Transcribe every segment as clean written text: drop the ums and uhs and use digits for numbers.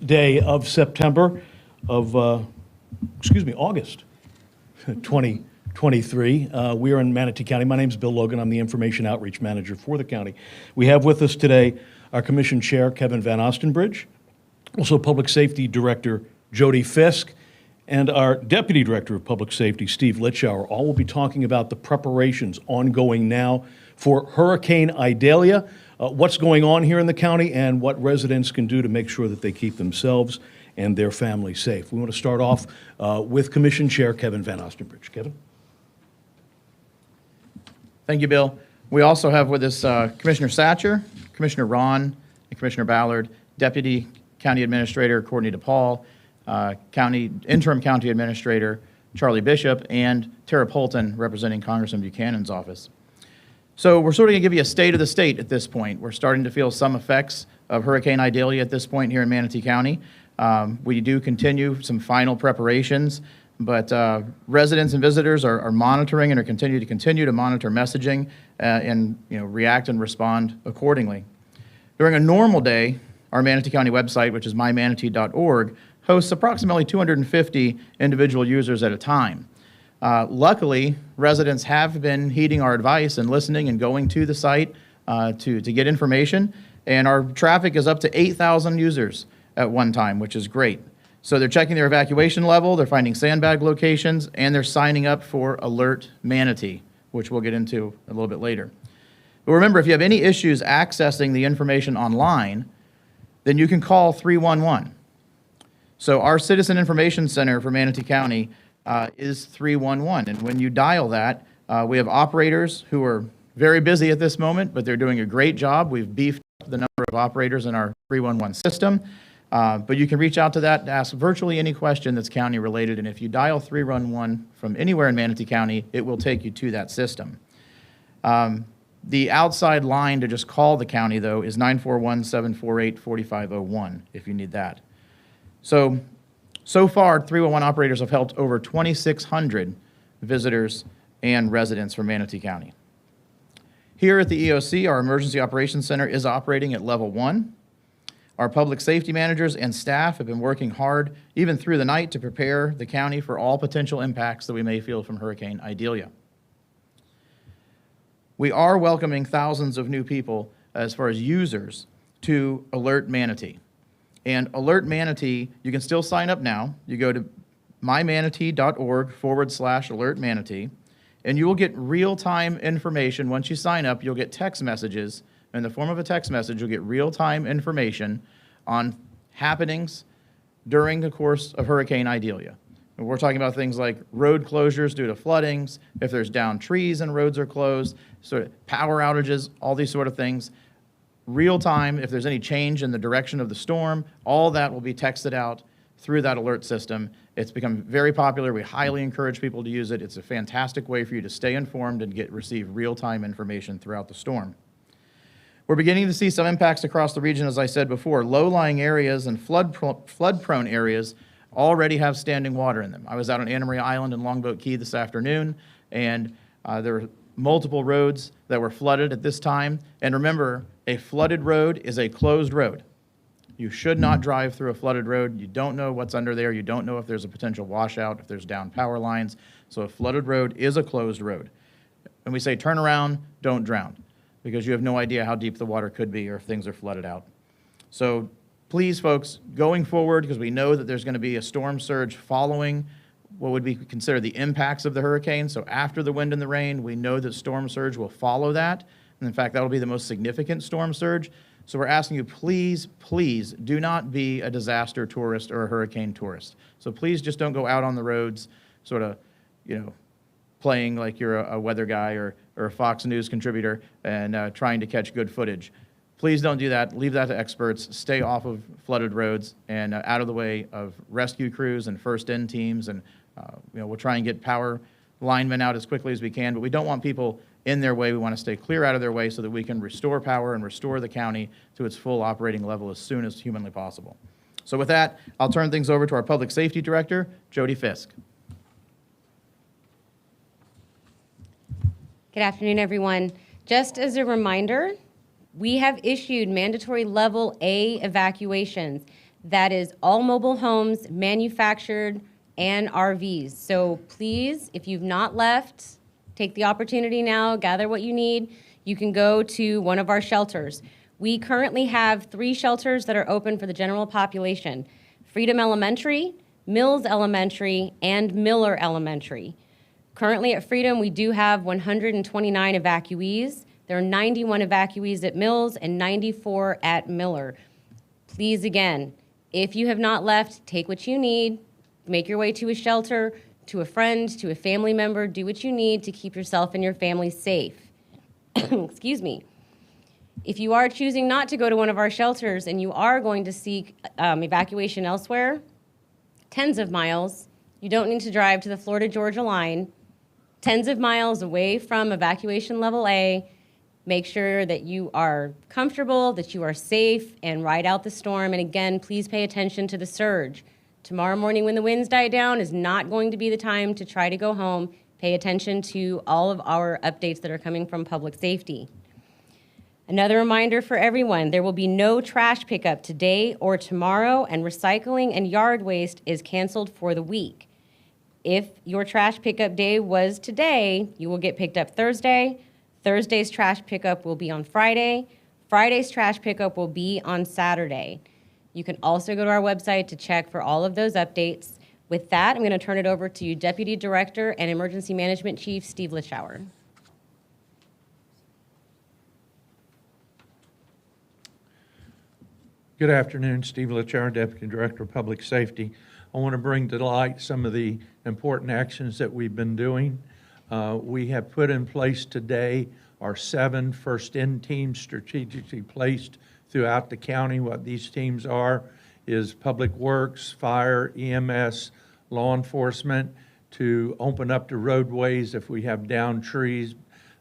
day of September of, August 2023. We are in Manatee County. My name is Bill Logan. I'm the Information Outreach Manager for the county. We have with us today our Commission Chair, Kevin Van Ostenbridge, also Public Safety Director, Jody Fisk, and our Deputy Director of Public Safety, Steve Litschauer. All will be talking about the preparations ongoing now for Hurricane Idalia, what's going on here in the county, and what residents can do to make sure that they keep themselves and their families safe. We want to start off with Commission Chair Kevin Van Ostenbridge. Kevin? Thank you, Bill. We also have with us Commissioner Satcher, Commissioner Ron, and Commissioner Ballard, Deputy County Administrator Courtney DePaul, Interim County Administrator Charlie Bishop, and Tara Polton, representing Congressman Buchanan's office. So we're sort of going to give you a state of the state at this point. We're starting to feel some effects of Hurricane Idalia at this point here in Manatee County. We do continue some final preparations, but residents and visitors are monitoring and are continue to monitor messaging and react and respond accordingly. During a normal day, our Manatee County website, which is mymanatee.org, hosts approximately 250 individual users at a time. Luckily, residents have been heeding our advice and listening and going to the site to get information, and our traffic is up to 8,000 users at one time, which is great. So they're checking their evacuation level, they're finding sandbag locations, and they're signing up for Alert Manatee, which we'll get into a little bit later. But remember, if you have any issues accessing the information online, then you can call 311. So our Citizen Information Center for Manatee County is 311, and when you dial that, we have operators who are very busy at this moment, but they're doing a great job. We've beefed up the number of operators in our 311 system, but you can reach out to that to ask virtually any question that's county related, and if you dial 311 from anywhere in Manatee County, it will take you to that system. The outside line to just call the county, though, is 941-748-4501 if you need that. So far, 311 operators have helped over 2,600 visitors and residents from Manatee County. Here at the EOC, our Emergency Operations Center is operating at level 1. Our public safety managers and staff have been working hard, even through the night, to prepare the county for all potential impacts that we may feel from Hurricane Idalia. We are welcoming thousands of new people, as far as users, to Alert Manatee. And Alert Manatee, you can still sign up now. You go to mymanatee.org/Alert Manatee, and you will get real-time information. Once you sign up, you'll get text messages. In the form of a text message, you'll get real-time information on happenings during the course of Hurricane Idalia. And we're talking about things like road closures due to floodings, if there's downed trees and roads are closed, sort of power outages, all these sort of things. Real time, if there's any change in the direction of the storm, all that will be texted out through that alert system. It's become very popular. We highly encourage people to use it. It's a fantastic way for you to stay informed and receive real-time information throughout the storm. We're beginning to see some impacts across the region, as I said before. Low-lying areas and flood-prone areas already have standing water in them. I was out on Anna Maria Island and Longboat Key this afternoon, and there were multiple roads that were flooded at this time. And remember, a flooded road is a closed road. You should not drive through a flooded road. You don't know what's under there. You don't know if there's a potential washout, if there's down power lines. So a flooded road is a closed road. And we say turn around, don't drown, because you have no idea how deep the water could be or if things are flooded out. So please, folks, going forward, because we know that there's going to be a storm surge following what would be considered the impacts of the hurricane. So after the wind and the rain, we know that storm surge will follow that. And in fact, that will be the most significant storm surge. So we're asking you, please, please do not be a disaster tourist or a hurricane tourist. So please just don't go out on the roads sort of, playing like you're a weather guy or a Fox News contributor and trying to catch good footage. Please don't do that. Leave that to experts. Stay off of flooded roads and out of the way of rescue crews and first-in teams. And we'll try and get power linemen out as quickly as we can, but we don't want people in their way. We want to stay clear out of their way so that we can restore power and restore the county to its full operating level as soon as humanly possible. So with that, I'll turn things over to our Public Safety Director, Jody Fisk. Good afternoon, everyone. Just as a reminder, we have issued mandatory level A evacuations. That is all mobile homes, manufactured, and RVs. So please, if you've not left, take the opportunity now, gather what you need. You can go to one of our shelters. We currently have 3 shelters that are open for the general population: Freedom Elementary, Mills Elementary, and Miller Elementary. Currently at Freedom, we do have 129 evacuees. There are 91 evacuees at Mills and 94 at Miller. Please, again, if you have not left, take what you need, make your way to a shelter, to a friend, to a family member, do what you need to keep yourself and your family safe. Excuse me. If you are choosing not to go to one of our shelters and you are going to seek evacuation elsewhere, tens of miles, you don't need to drive to the Florida-Georgia line, tens of miles away from evacuation level A. Make sure that you are comfortable, that you are safe, and ride out the storm. And again, please pay attention to the surge. Tomorrow morning when the winds die down is not going to be the time to try to go home. Pay attention to all of our updates that are coming from public safety. Another reminder for everyone, there will be no trash pickup today or tomorrow, and recycling and yard waste is canceled for the week. If your trash pickup day was today, you will get picked up Thursday. Thursday's trash pickup will be on Friday. Friday's trash pickup will be on Saturday. You can also go to our website to check for all of those updates. With that, I'm going to turn it over to Deputy Director and Emergency Management Chief Steve Litzschauer. Good afternoon, Steve Litzschauer, Deputy Director of Public Safety. I want to bring to light some of the important actions that we've been doing. We have put in place today our 7 first-in teams strategically placed throughout the county. What these teams are is Public Works, Fire, EMS, law enforcement, to open up the roadways if we have downed trees.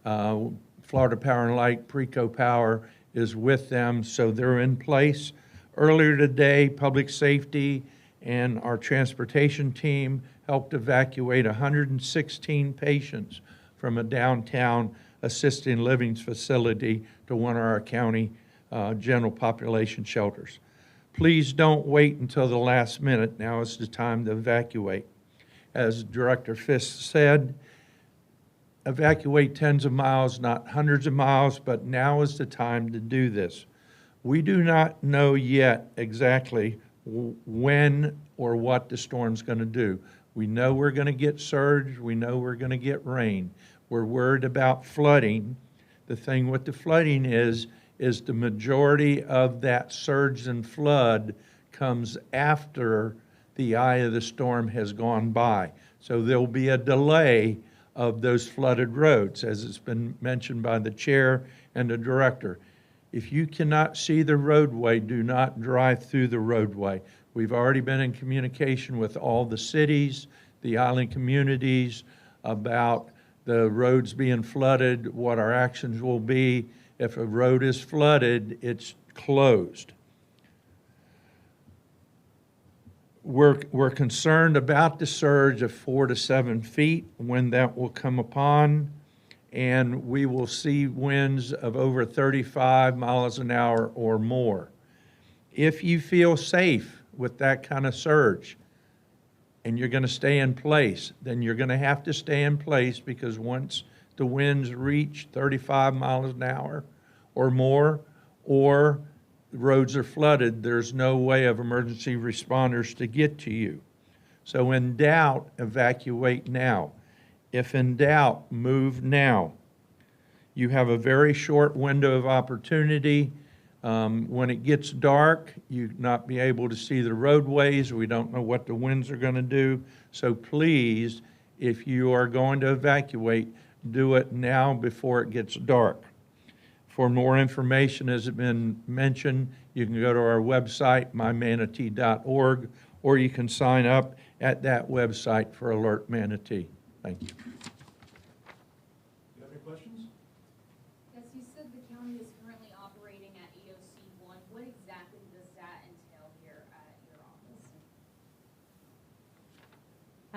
Florida Power and Light, Preco Power is with them, so they're in place. Earlier today, Public Safety and our transportation team helped evacuate 116 patients from a downtown assisted living facility to one of our county general population shelters. Please don't wait until the last minute. Now is the time to evacuate. As Director Fisk said, evacuate tens of miles, not hundreds of miles, but now is the time to do this. We do not know yet exactly when or what the storm's going to do. We know we're going to get surge. We know we're going to get rain. We're worried about flooding. The thing with the flooding is the majority of that surge and flood comes after the eye of the storm has gone by. So there'll be a delay of those flooded roads, as it's been mentioned by the chair and the director. If you cannot see the roadway, do not drive through the roadway. We've already been in communication with all the cities, the island communities, about the roads being flooded, what our actions will be. If a road is flooded, it's closed. We're concerned about the surge of 4 to 7 feet, when that will come upon, and we will see winds of over 35 miles an hour or more. If you feel safe with that kind of surge and you're going to stay in place, then you're going to have to stay in place, because once the winds reach 35 miles an hour or more, or the roads are flooded, there's no way of emergency responders to get to you. So in doubt, evacuate now. If in doubt, move now. You have a very short window of opportunity. When it gets dark, you not be able to see the roadways. We don't know what the winds are going to do. So please, if you are going to evacuate, do it now before it gets dark. For more information, as has been mentioned, you can go to our website, mymanatee.org, or you can sign up at that website for Alert Manatee. Thank you. You have any questions? Yes, you said the county is currently operating at EOC 1. What exactly does that entail here at your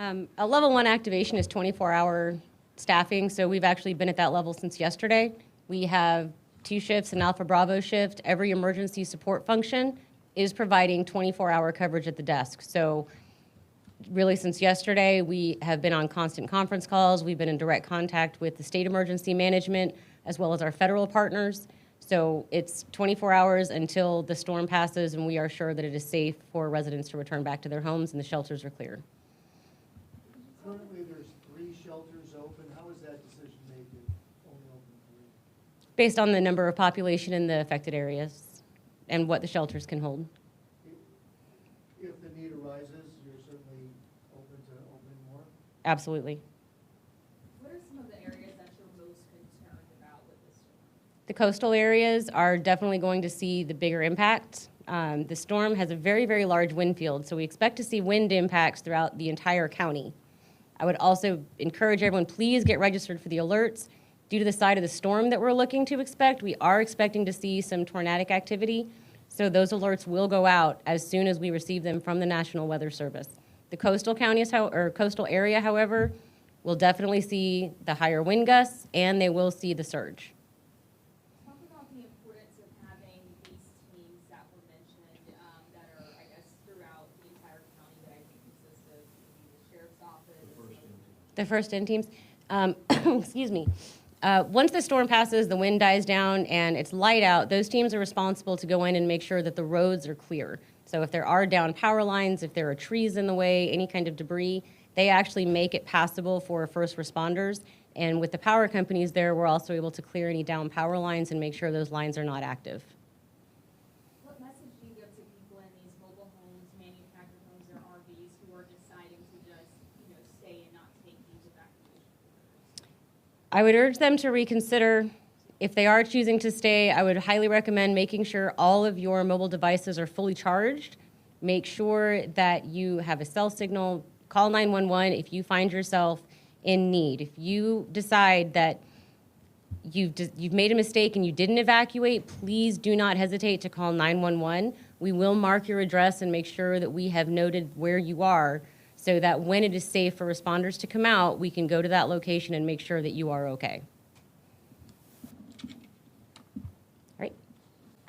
office? A level 1 activation is 24-hour staffing, so we've actually been at that level since yesterday. We have 2 shifts, an Alpha Bravo shift. Every emergency support function is providing 24-hour coverage at the desk. So really since yesterday, we have been on constant conference calls. We've been in direct contact with the state emergency management as well as our federal partners. So it's 24 hours until the storm passes and we are sure that it is safe for residents to return back to their homes and the shelters are clear. Currently, there's 3 shelters open. How is that decision made to only open 3? Based on the number of population in the affected areas and what the shelters can hold. If the need arises, you're certainly open to opening more? Absolutely. What are some of the areas that you're most concerned about with this storm? The coastal areas are definitely going to see the bigger impact. The storm has a very, very large wind field, so we expect to see wind impacts throughout the entire county. I would also encourage everyone, please get registered for the alerts. Due to the side of the storm that we're looking to expect, we are expecting to see some tornadic activity, so those alerts will go out as soon as we receive them from the National Weather Service. The coastal counties, or coastal area, however, will definitely see the higher wind gusts, and they will see the surge. Talk about the importance of having these teams that were mentioned, that are, I guess, throughout the entire county that I think consist of maybe the sheriff's office. The first in teams, excuse me. Once the storm passes, the wind dies down, and it's light out, those teams are responsible to go in and make sure that the roads are clear. So if there are down power lines, if there are trees in the way, any kind of debris, they actually make it passable for first responders. And with the power companies there, we're also able to clear any down power lines and make sure those lines are not active. What message do you give to people in these mobile homes, manufactured homes, or RVs who are deciding to just, stay and not take these evacuation orders? I would urge them to reconsider. If they are choosing to stay, I would highly recommend making sure all of your mobile devices are fully charged. Make sure that you have a cell signal. Call 911 if you find yourself in need. If you decide that you've made a mistake and you didn't evacuate, please do not hesitate to call 911. We will mark your address and make sure that we have noted where you are so that when it is safe for responders to come out, we can go to that location and make sure that you are okay.